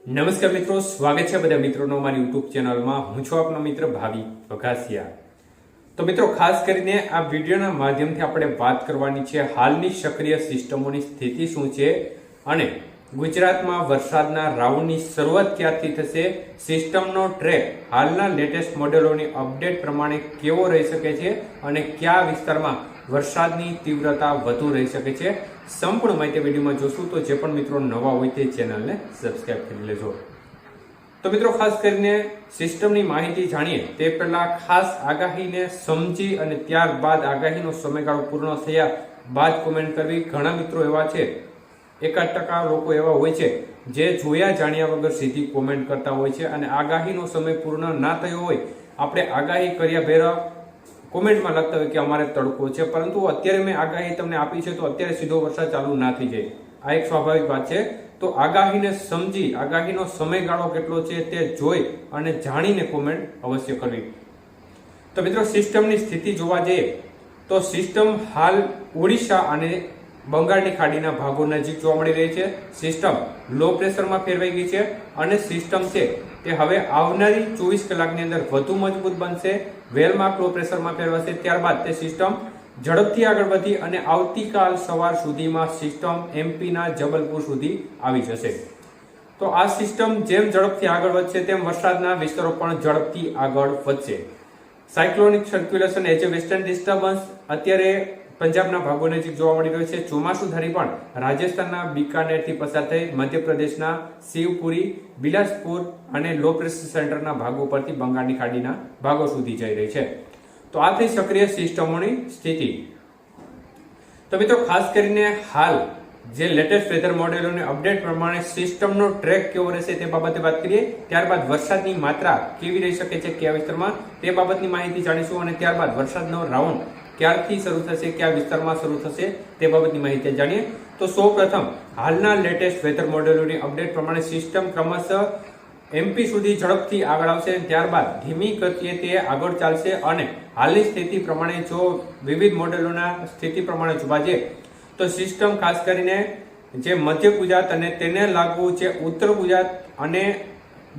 નમસ્કાર મિત્રો, સ્વાગત છે બધા મિત્રોનો અમારી યુટ્યુબ ચેનલમાં. હું છું આપનો મિત્ર ભાવિ વઘાસિયા. તો મિત્રો, ખાસ કરીને આ વિડીયોના માધ્યમથી આપણે વાત કરવાની છે હાલની સક્રિય સિસ્ટમોની સ્થિતિ શું છે અને ગુજરાતમાં વરસાદના રાઉન્ડની શરૂઆત ક્યારથી થશે, સિસ્ટમનો ટ્રેક હાલના લેટેસ્ટ મોડેલોની અપડેટ પ્રમાણે કેવો રહી શકે છે અને કયા વિસ્તારમાં વરસાદની તીવ્રતા વધુ રહી શકે છે, સંપૂર્ણ માહિતી વિડીયોમાં જોશું. તો જે પણ મિત્રો નવા હોય તે ચેનલને સબસ્ક્રાઇબ કરી લેજો. તો મિત્રો, ખાસ કરીને સિસ્ટમની માહિતી જાણીએ તે પહેલા ખાસ આગાહીને સમજી અને ત્યારબાદ આગાહીનો સમયગાળો પૂર્ણ થયા બાદ કોમેન્ટ કરવી. ઘણા મિત્રો એવા છે, 1% લોકો એવા હોય છે જે જોયા જાણ્યા વગર સીધી કોમેન્ટ કરતા હોય છે અને આગાહીનો સમય પૂર્ણ ના થયો હોય, આપણે આગાહી કર્યા ભેરા કોમેન્ટમાં લખતા હોય કે અમારે તડકો છે, પરંતુ અત્યારે મેં આગાહી તમને આપી છે તો અત્યારે સીધો વરસાદ ચાલુ ના થઈ જાય. આ એક સ્વાભાવિક વાત છે. તો આગાહીને સમજી આગાહીનો સમયગાળો કેટલો છે તે જોઈ અને જાણીને કોમેન્ટ અવશ્ય કરવી. તો મિત્રો, સિસ્ટમની સ્થિતિ જોવા જઈએ તો સિસ્ટમ હાલ ઓડિશા અને બંગાળની ખાડીના ભાગો નજીક જોવા મળી રહી છે. સિસ્ટમ લો પ્રેશરમાં ફેરવાઈ ગઈ છે અને સિસ્ટમ છે તે હવે આવનારી 24 કલાકની અંદર વધુ મજબૂત બનશે. વેલમાર્ક લો પ્રેશરમાં ફેરવાશે, ત્યારબાદ તે સિસ્ટમ ઝડપથી આગળ વધી અને આવતીકાલ સવાર સુધીમાં સિસ્ટમ એમપીના જબલપુર સુધી આવી જશે. તો આ સિસ્ટમ જેમ ઝડપથી આગળ વધશે તેમ વરસાદના વિસ્તારો પણ ઝડપથી આગળ વધશે. સાયક્લોનિક સર્ક્યુલેશન એજ એ વેસ્ટર્ન ડિસ્ટર્બન્સ અત્યારે પંજાબના ભાગો નજીક જોવા મળી રહ્યો છે. ચોમાસુ ધારી પણ રાજસ્થાનના બિકાનેરથી પસાર થઈ મધ્યપ્રદેશના શિવપુરી, બિલાસપુર અને લો પ્રેશર સેન્ટરના ભાગો પરથી બંગાળની ખાડીના ભાગો સુધી જઈ રહી છે. તો આ થઈ સક્રિય સિસ્ટમોની સ્થિતિ. તો મિત્રો, ખાસ કરીને હાલ જે લેટેસ્ટ વેધર મોડેલોની અપડેટ પ્રમાણે સિસ્ટમનો ટ્રેક કેવો રહેશે તે બાબતે વાત કરીએ. ત્યારબાદ વરસાદની માત્રા કેવી રહી શકે છે કયા વિસ્તારમાં તે બાબતની માહિતી જાણીશું અને ત્યારબાદ વરસાદનો રાઉન્ડ ક્યારથી શરૂ થશે, કયા વિસ્તારમાં શરૂ થશે તે બાબતની માહિતી જાણીએ. તો સૌપ્રથમ હાલના લેટેસ્ટ વેધર મોડેલોની અપડેટ પ્રમાણે સિસ્ટમ ક્રમશઃ એમપી સુધી ઝડપથી આગળ આવશે, ત્યારબાદ ધીમી ગતિએ તે આગળ ચાલશે અને હાલની સ્થિતિ પ્રમાણે જો વિવિધ મોડેલોના સ્થિતિ પ્રમાણે જોવા જઈએ તો સિસ્ટમ ખાસ કરીને જે મધ્ય ગુજરાત અને તેને લાગુ જે ઉત્તર ગુજરાત અને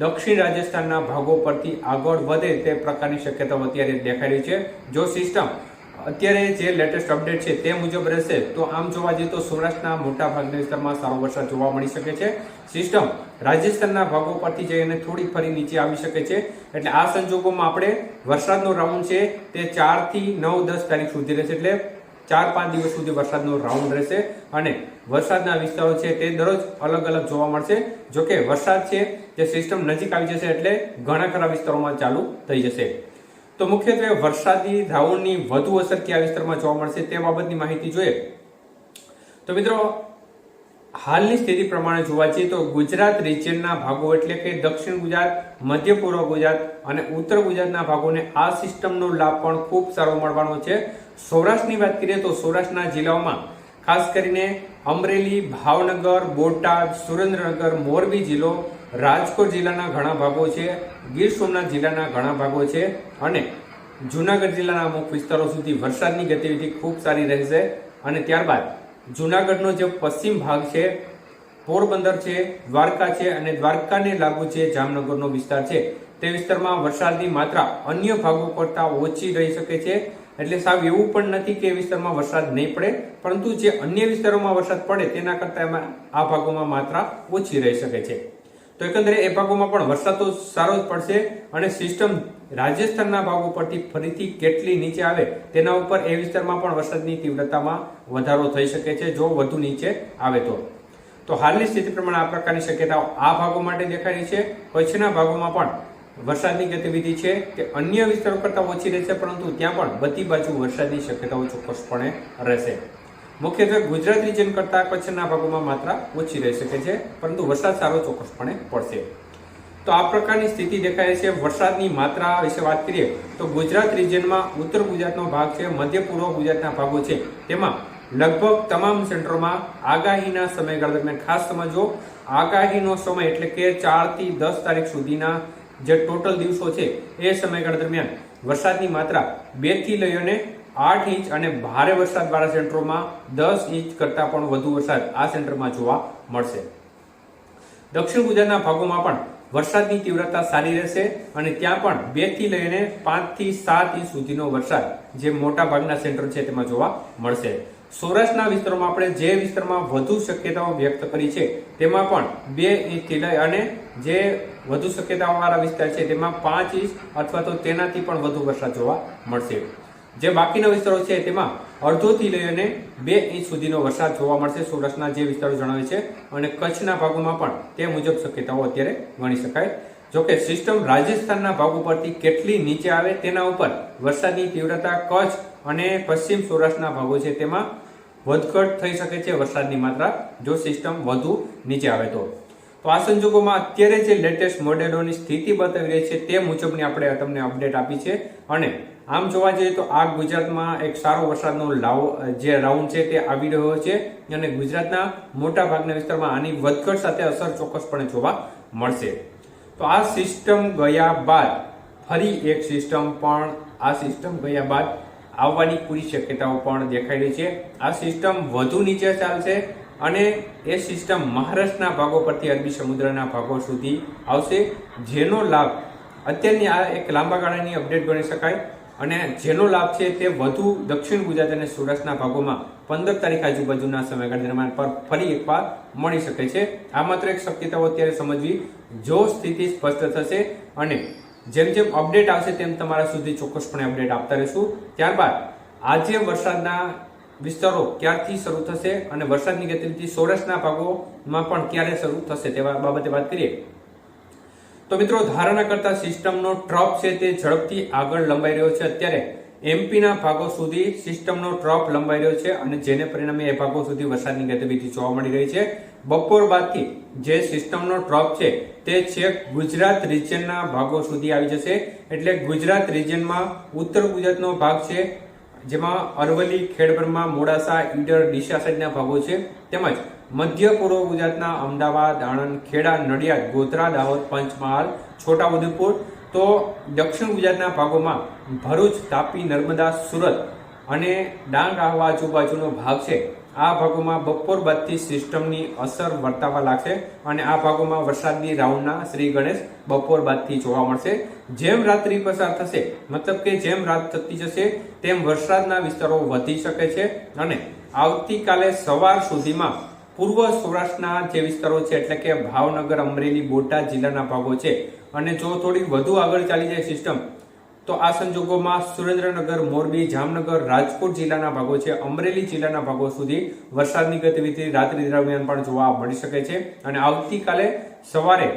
દક્ષિણ રાજસ્થાનના ભાગો પરથી આગળ વધે તે પ્રકારની શક્યતાઓ અત્યારે દેખાઈ રહી છે. જો સિસ્ટમ અત્યારે જે લેટેસ્ટ અપડેટ છે તે મુજબ રહેશે તો આમ જોવા જઈએ તો સૌરાષ્ટ્રના મોટા ભાગના વિસ્તારમાં સારો વરસાદ જોવા મળી શકે છે. સિસ્ટમ રાજસ્થાનના ભાગો પરથી જઈને થોડી ફરી નીચે આવી શકે છે. એટલે આ સંજોગોમાં આપણે વરસાદનો રાઉન્ડ છે તે 4 થી 9, 10 તારીખ સુધી રહેશે. એટલે 4-5 દિવસ સુધી વરસાદનો રાઉન્ડ રહેશે અને વરસાદના વિસ્તારો છે તે દરરોજ અલગ અલગ જોવા મળશે. જોકે વરસાદ છે તે સિસ્ટમ નજીક આવી જશે એટલે ઘણા ખરા વિસ્તારોમાં ચાલુ થઈ જશે. તો મુખ્યત્વે વરસાદી રાઉન્ડની વધુ અસર કયા વિસ્તારમાં જોવા મળશે તે બાબતની માહિતી જોઈએ તો મિત્રો, હાલની સ્થિતિ પ્રમાણે જોવા જઈએ તો ગુજરાત રિજિયનના ભાગો એટલે કે દક્ષિણ ગુજરાત, મધ્ય પૂર્વ ગુજરાત અને ઉત્તર ગુજરાતના ભાગોને આ સિસ્ટમનો લાભ પણ ખૂબ સારો મળવાનો છે. સૌરાષ્ટ્રની વાત કરીએ તો સૌરાષ્ટ્રના જિલ્લાઓમાં ખાસ કરીને અમરેલી, ભાવનગર, બોટાદ, સુરેન્દ્રનગર, મોરબી જિલ્લો, રાજકોટ જિલ્લાના ઘણા ભાગો છે, ગીર સોમનાથ જિલ્લાના ઘણા ભાગો છે અને જુનાગઢ જિલ્લાના અમુક વિસ્તારો સુધી વરસાદની ગતિવિધિ ખૂબ સારી રહેશે. અને ત્યારબાદ જુનાગઢનો જે પશ્ચિમ ભાગ છે, પોરબંદર છે, દ્વારકા છે અને દ્વારકાને લાગુ છે જામનગરનો વિસ્તાર છે તે વિસ્તારમાં વરસાદની માત્રા અન્ય ભાગો કરતા ઓછી રહી શકે છે. એટલે સાવ એવું પણ નથી કે એ વિસ્તારમાં વરસાદ નહીં પડે, પરંતુ જે અન્ય વિસ્તારોમાં વરસાદ પડે તેના કરતા આ ભાગોમાં માત્રા ઓછી રહી શકે છે. તો એકંદરે એ ભાગોમાં પણ વરસાદ તો સારો જ પડશે અને સિસ્ટમ રાજસ્થાનના ભાગો પરથી ફરીથી કેટલી નીચે આવે તેના ઉપર એ વિસ્તારમાં પણ વરસાદની તીવ્રતામાં વધારો થઈ શકે છે જો વધુ નીચે આવે તો. તો હાલની સ્થિતિ પ્રમાણે આ પ્રકારની શક્યતાઓ આ ભાગો માટે દેખાઈ રહી છે. કચ્છના ભાગોમાં પણ વરસાદની ગતિવિધિ છે તે અન્ય વિસ્તારો કરતા ઓછી રહેશે, પરંતુ ત્યાં પણ બધી બાજુ વરસાદની શક્યતાઓ ચોક્કસપણે રહેશે. મુખ્યત્વે ગુજરાત રિજન કરતા કચ્છના ભાગોમાં માત્રા ઓછી રહી શકે છે, પરંતુ વરસાદ સારો ચોક્કસપણે પડશે. તો આ પ્રકારની સ્થિતિ દેખાય છે. વરસાદની માત્રા વિશે વાત કરીએ તો ગુજરાત રિજનમાં ઉત્તર ગુજરાતનો ભાગ છે, મધ્ય પૂર્વ ગુજરાતના ભાગો છે, તેમાં લગભગ તમામ સેન્ટરોમાં આગાહીના સમયગાળા દરમિયાન ખાસ સમજો, આગાહીનો સમય એટલે કે 4 થી 10 તારીખ સુધીના જે ટોટલ દિવસો છે એ સમયગાળા દરમિયાન વરસાદની માત્રા 2 થી લઈને 8 ઇંચ અને ભારે વરસાદવાળા સેન્ટરોમાં 10 ઇંચ કરતાં પણ વધુ વરસાદ આ સેન્ટરમાં જોવા મળશે. દક્ષિણ ગુજરાતના ભાગોમાં પણ વરસાદની તીવ્રતા સારી રહેશે અને ત્યાં પણ 2 થી લઈને 5 થી 7 ઇંચ સુધીનો વરસાદ જે મોટા ભાગના સેન્ટર છે તેમાં જોવા મળશે. સૌરાષ્ટ્રના વિસ્તારોમાં આપણે જે વિસ્તારમાં વધુ શક્યતાઓ વ્યક્ત કરી છે તેમાં પણ 2 ઇંચથી લઈ અને જે વધુ શક્યતાઓ વાળા વિસ્તાર છે તેમાં 5 ઇંચ અથવા તો તેનાથી પણ વધુ વરસાદ જોવા મળશે. જે બાકીના વિસ્તારો છે તેમાં અડધોથી લઈને 2 ઇંચ સુધીનો વરસાદ જોવા મળશે સૌરાષ્ટ્રના જે વિસ્તારો જણાવે છે અને કચ્છના ભાગોમાં પણ તે મુજબ શક્યતાઓ અત્યારે ગણી શકાય. જોકે સિસ્ટમ રાજસ્થાનના ભાગો પરથી કેટલી નીચે આવે તેના ઉપર વરસાદની તીવ્રતા કચ્છ અને પશ્ચિમ સૌરાષ્ટ્રના ભાગો છે તેમાં વધઘટ થઈ શકે છે વરસાદની માત્રા જો સિસ્ટમ વધુ નીચે આવે તો. આ સંજોગોમાં અત્યારે જે લેટેસ્ટ મોડેલોની સ્થિતિ બતાવી રહી છે તે મુજબની આપણે તમને અપડેટ આપી છે અને આમ જોવા જઈએ તો આ ગુજરાતમાં એક સારો વરસાદનો જે રાઉન્ડ છે તે આવી રહ્યો છે અને ગુજરાતના મોટા ભાગના વિસ્તારમાં આની વધઘટ સાથે અસર ચોક્કસપણે જોવા મળશે. તો આ સિસ્ટમ ગયા બાદ ફરી એક સિસ્ટમ પણ આવવાની પૂરી શક્યતાઓ પણ દેખાઈ રહી છે. આ સિસ્ટમ વધુ નીચે ચાલશે અને એ સિસ્ટમ મહારાષ્ટ્રના ભાગો પરથી અરબી સમુદ્રના ભાગો સુધી આવશે, જેનો લાભ અત્યારની આ એક લાંબા ગાળાની અપડેટ ગણી શકાય અને જેનો લાભ છે તે વધુ દક્ષિણ ગુજરાત અને સૌરાષ્ટ્રના ભાગોમાં 15 તારીખ આજુબાજુના સમયગાળા દરમિયાન પર ફરી એકવાર મળી શકે છે. આ માત્ર એક શક્યતાઓ અત્યારે સમજવી. જો સ્થિતિ સ્પષ્ટ થશે અને જેમ જેમ અપડેટ આવશે તેમ તમારા સુધી ચોક્કસપણે અપડેટ આપતા રહીશું. ત્યારબાદ આજે વરસાદના વિસ્તારો ક્યારથી શરૂ થશે અને વરસાદની ગતિવિધિ સૌરાષ્ટ્રના ભાગોમાં પણ ક્યારે શરૂ થશે તેવા બાબતે વાત કરીએ તો મિત્રો, ધારણા કરતા સિસ્ટમનો ટ્રફ છે તે ઝડપથી આગળ લંબાઈ રહ્યો છે. અત્યારે એમપીના ભાગો સુધી સિસ્ટમનો ટ્રફ લંબાઈ રહ્યો છે અને જેને પરિણામે એ ભાગો સુધી વરસાદની ગતિવિધિ જોવા મળી રહી છે. બપોર બાદથી જે સિસ્ટમનો ટ્રફ છે તે છેક ગુજરાત રિજિયનના ભાગો સુધી આવી જશે. એટલે ગુજરાત રિજિયનમાં ઉત્તર ગુજરાતનો ભાગ છે જેમાં અરવલ્લી, ખેડબ્રહ્મા, મોડાસા, ઈડર, ડીસા સાઈડના ભાગો છે તેમજ મધ્ય પૂર્વ ગુજરાતના અમદાવાદ, આણંદ, ખેડા, નડિયાદ, ગોધરા, દાહોદ, પંચમહાલ, છોટાઉદેપુર, તો દક્ષિણ ગુજરાતના ભાગોમાં ભરૂચ, તાપી, નર્મદા, સુરત અને ડાંગ આહવા આજુબાજુનો ભાગ છે. આ ભાગોમાં બપોર બાદથી સિસ્ટમની અસર વર્તાવા લાગશે અને આ ભાગોમાં વરસાદની રાઉન્ડના શ્રી ગણેશ બપોર બાદથી જોવા મળશે. જેમ રાત્રિ પસાર થશે મતલબ કે જેમ રાત થતી જશે તેમ વરસાદના વિસ્તારો વધી શકે છે અને આવતીકાલે સવાર સુધીમાં પૂર્વ સૌરાષ્ટ્રના જે વિસ્તારો છે એટલે કે ભાવનગર, અમરેલી, બોટાદ જિલ્લાના ભાગો છે અને જો થોડી વધુ આગળ ચાલી જાય સિસ્ટમ તો આ સંજોગોમાં સુરેન્દ્રનગર, મોરબી, જામનગર, રાજકોટ જિલ્લાના ભાગો છે, અમરેલી જિલ્લાના ભાગો સુધી વરસાદની ગતિવિધિ રાત્રિ દરમિયાન પણ જોવા મળી શકે છે અને આવતીકાલે સવારે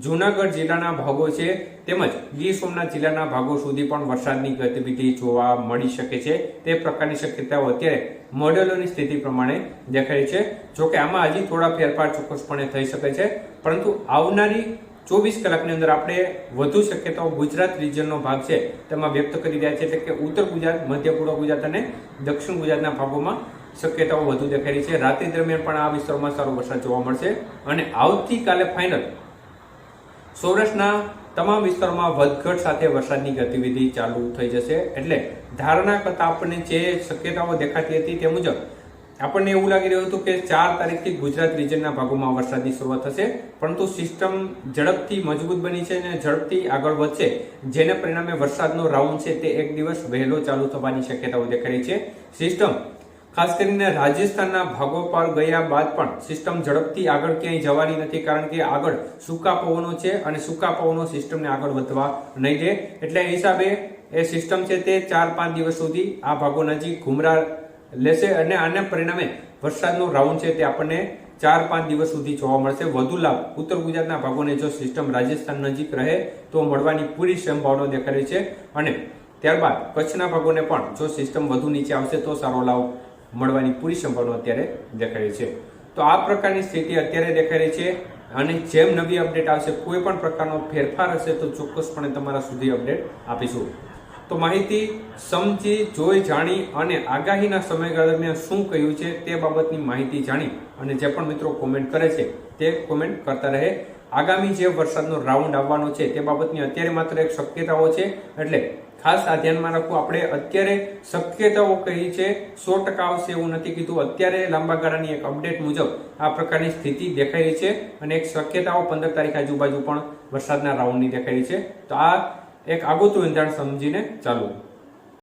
જૂનાગઢ જિલ્લાના ભાગો છે તેમજ ગીર સોમનાથ જિલ્લાના ભાગો સુધી પણ વરસાદની ગતિવિધિ જોવા મળી શકે છે. તે પ્રકારની શક્યતાઓ અત્યારે મોડેલોની સ્થિતિ પ્રમાણે દેખાય છે. જોકે આમાં હજી થોડા ફેરફાર ચોક્કસપણે થઈ શકે છે, પરંતુ આવનારી 24 કલાકની અંદર આપણે વધુ શક્યતાઓ ગુજરાત રિજિયનનો ભાગ છે તેમાં વ્યક્ત કરી રહ્યા છે. એટલે કે ઉત્તર ગુજરાત, મધ્ય પૂર્વ ગુજરાત અને દક્ષિણ ગુજરાતના ભાગોમાં શક્યતાઓ વધુ દેખાઈ રહી છે. રાત્રિ દરમિયાન પણ આ વિસ્તારોમાં સારો વરસાદ જોવા મળશે અને આવતીકાલે ફાઇનલ સૌરાષ્ટ્રના તમામ વિસ્તારોમાં વધઘટ સાથે વરસાદની ગતિવિધિ ચાલુ થઈ જશે. એટલે ધારણા કરતા આપણને જે શક્યતાઓ દેખાતી હતી તે મુજબ આપણને એવું લાગી રહ્યું હતું કે 4 તારીખથી ગુજરાત રિજિયનના ભાગોમાં વરસાદની શરૂઆત થશે, પરંતુ સિસ્ટમ ઝડપથી મજબૂત બની છે અને ઝડપથી આગળ વધશે, જેને પરિણામે વરસાદનો રાઉન્ડ છે તે એક દિવસ વહેલો ચાલુ થવાની શક્યતાઓ દેખાઈ રહી છે. સિસ્ટમ ખાસ કરીને રાજસ્થાનના ભાગો પર ગયા બાદ પણ સિસ્ટમ ઝડપથી આગળ ક્યાંય જવાની નથી, કારણ કે આગળ સૂકા પવનો છે અને સૂકા પવનો સિસ્ટમને આગળ વધવા નહીં દે. એટલે એ હિસાબે એ સિસ્ટમ છે તે 4-5 દિવસ સુધી આ ભાગો નજીક ઘુમરા લેશે અને આના પરિણામે વરસાદનો રાઉન્ડ છે તે આપણને 4-5 દિવસ સુધી જોવા મળશે. વધુ લાભ ઉત્તર ગુજરાતના ભાગોને જો સિસ્ટમ રાજસ્થાન નજીક રહે તો મળવાની પૂરી સંભાવના દેખાઈ રહી છે અને ત્યારબાદ કચ્છના ભાગોને પણ જો સિસ્ટમ વધુ નીચે આવશે તો સારો લાભ મળવાની પૂરી સંભાવના અત્યારે દેખાઈ રહી છે. તો આ પ્રકારની સ્થિતિ અત્યારે દેખાઈ રહી છે અને જેમ નવી અપડેટ આવશે, કોઈ પણ પ્રકારનો ફેરફાર હશે તો ચોક્કસપણે તમારા સુધી અપડેટ આપીશું. તો માહિતી સમજી, જોઈ, જાણી અને આગાહીના સમયગાળા દરમિયાન શું કહ્યું છે તે બાબતની માહિતી જાણી અને જે પણ મિત્રો કોમેન્ટ કરે છે તે કોમેન્ટ કરતા રહે. આગામી જે વરસાદનો રાઉન્ડ આવવાનો છે તે બાબતની અત્યારે માત્ર એક શક્યતાઓ છે, એટલે ખાસ આ ધ્યાનમાં રાખવું. આપણે અત્યારે શક્યતાઓ કહી છે, 100% આવશે એવું નથી કીધું. અત્યારે લાંબા ગાળાની એક અપડેટ મુજબ આ પ્રકારની સ્થિતિ દેખાઈ રહી છે અને એક શક્યતાઓ 15 તારીખ આજુબાજુ પણ વરસાદના રાઉન્ડની દેખાઈ રહી છે. તો આ એક આગોતરું એંધાણ સમજીને ચાલવું.